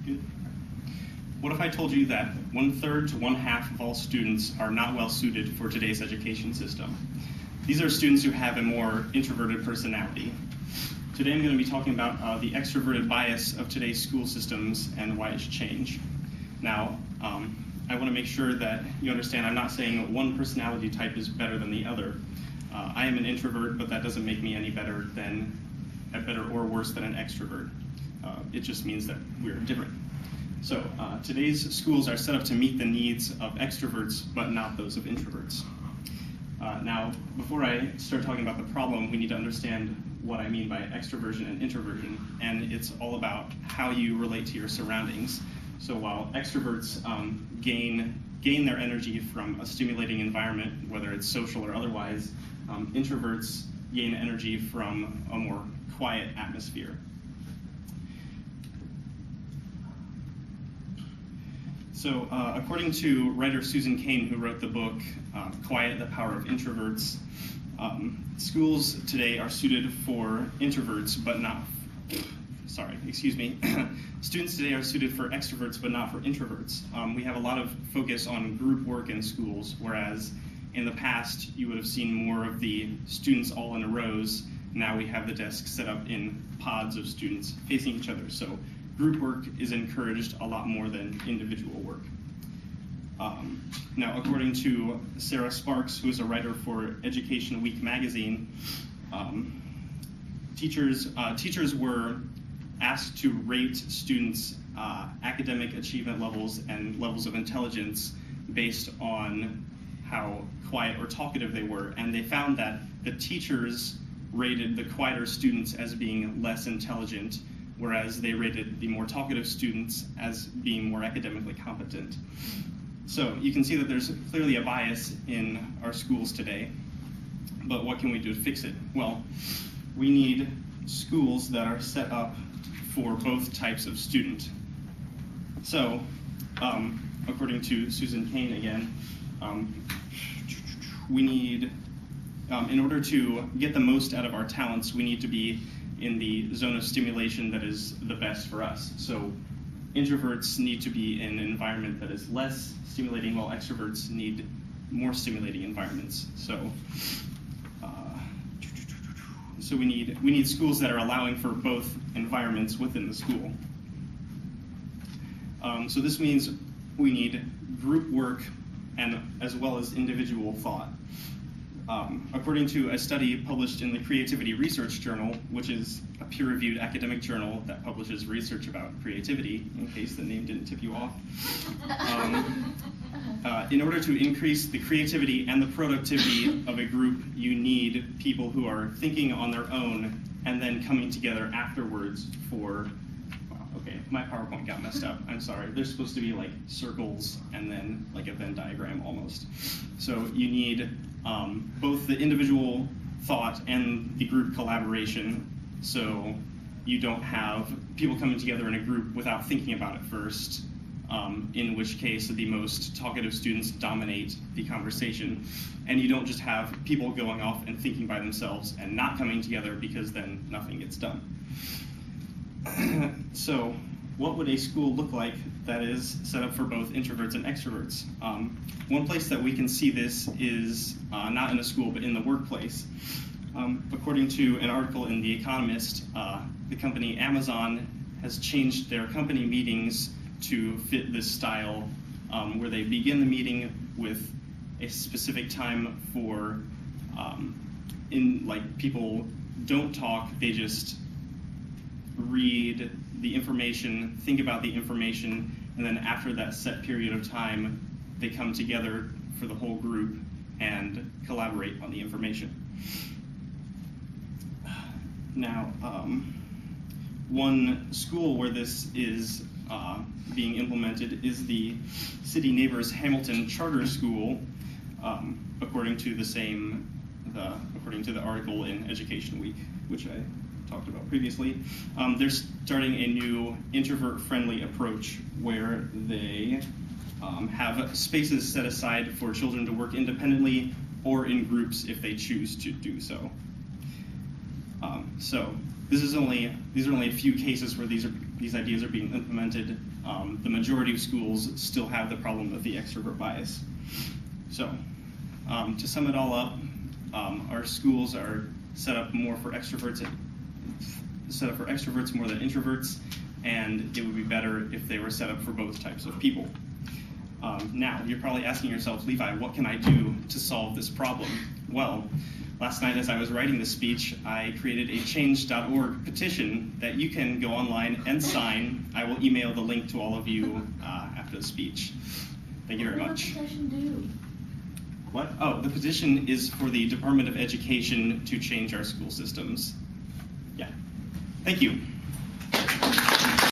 Good. What if I told you that 1/3 to 1/2 of all students are not well suited for today's education system? These are students who have a more introverted personality. Today I'm going to be talking about the extroverted bias of today's school systems and why it should change. Now, I want to make sure that you understand I'm not saying one personality type is better than the other. I am an introvert, but that doesn't make me any better or worse than an extrovert. It just means that we're different. So today's schools are set up to meet the needs of extroverts, but not those of introverts. Now, before I start talking about the problem, we need to understand what I mean by extroversion and introversion, and it's all about how you relate to your surroundings. So while extroverts gain their energy from a stimulating environment, whether it's social or otherwise, introverts gain energy from a more quiet atmosphere. So according to writer Susan Cain, who wrote the book Quiet, the Power of Introverts, schools today are suited for introverts, but not, students today are suited for extroverts, but not for introverts. We have a lot of focus on group work in schools, whereas in the past you would have seen more of the students all in rows. Now we have the desks set up in pods of students facing each other. So group work is encouraged a lot more than individual work. Now, according to Sarah Sparks, who is a writer for Education Week magazine, teachers were asked to rate students' academic achievement levels and levels of intelligence based on how quiet or talkative they were, and they found that the teachers rated the quieter students as being less intelligent, whereas they rated the more talkative students as being more academically competent. So you can see that there's clearly a bias in our schools today, but what can we do to fix it? Well, we need schools that are set up for both types of student. So, according to Susan Cain again, we need, in order to get the most out of our talents, we need to be in the zone of stimulation that is the best for us. So introverts need to be in an environment that is less stimulating, while extroverts need more stimulating environments. So we need schools that are allowing for both environments within the school. So this means we need group work and as well as individual thought. According to a study published in the Creativity Research Journal, which is a peer-reviewed academic journal that publishes research about creativity, in case the name didn't tip you off, in order to increase the creativity and the productivity of a group, you need people who are thinking on their own and then coming together afterwards for, okay, my PowerPoint got messed up, I'm sorry. There's supposed to be like circles and then like a Venn diagram almost. So you need both the individual thought and the group collaboration, so you don't have people coming together in a group without thinking about it first, in which case the most talkative students dominate the conversation, and you don't just have people going off and thinking by themselves and not coming together, because then nothing gets done. So what would a school look like that is set up for both introverts and extroverts? One place that we can see this is not in a school, but in the workplace. According to an article in The Economist, the company Amazon has changed their company meetings to fit this style, where they begin the meeting with a specific time for, people don't talk, they just read the information, think about the information, and then after that set period of time, they come together for the whole group and collaborate on the information. Now, one school where this is being implemented is the City Neighbors Hamilton Charter School, according to the article in Education Week, which I talked about previously. They're starting a new introvert-friendly approach where they have spaces set aside for children to work independently or in groups if they choose to do so. So these are only a few cases where these are these ideas are being implemented, the majority of schools still have the problem of the extrovert bias. So, to sum it all up, our schools are set up for extroverts more than introverts, and it would be better if they were set up for both types of people. Now, you're probably asking yourself, Levi, what can I do to solve this problem? Well, last night as I was writing this speech, I created a change.org petition that you can go online and sign. I will email the link to all of you after the speech. Thank you very much. What does the petition do? What? Oh, the petition is for the Department of Education to change our school systems. Yeah. Thank you.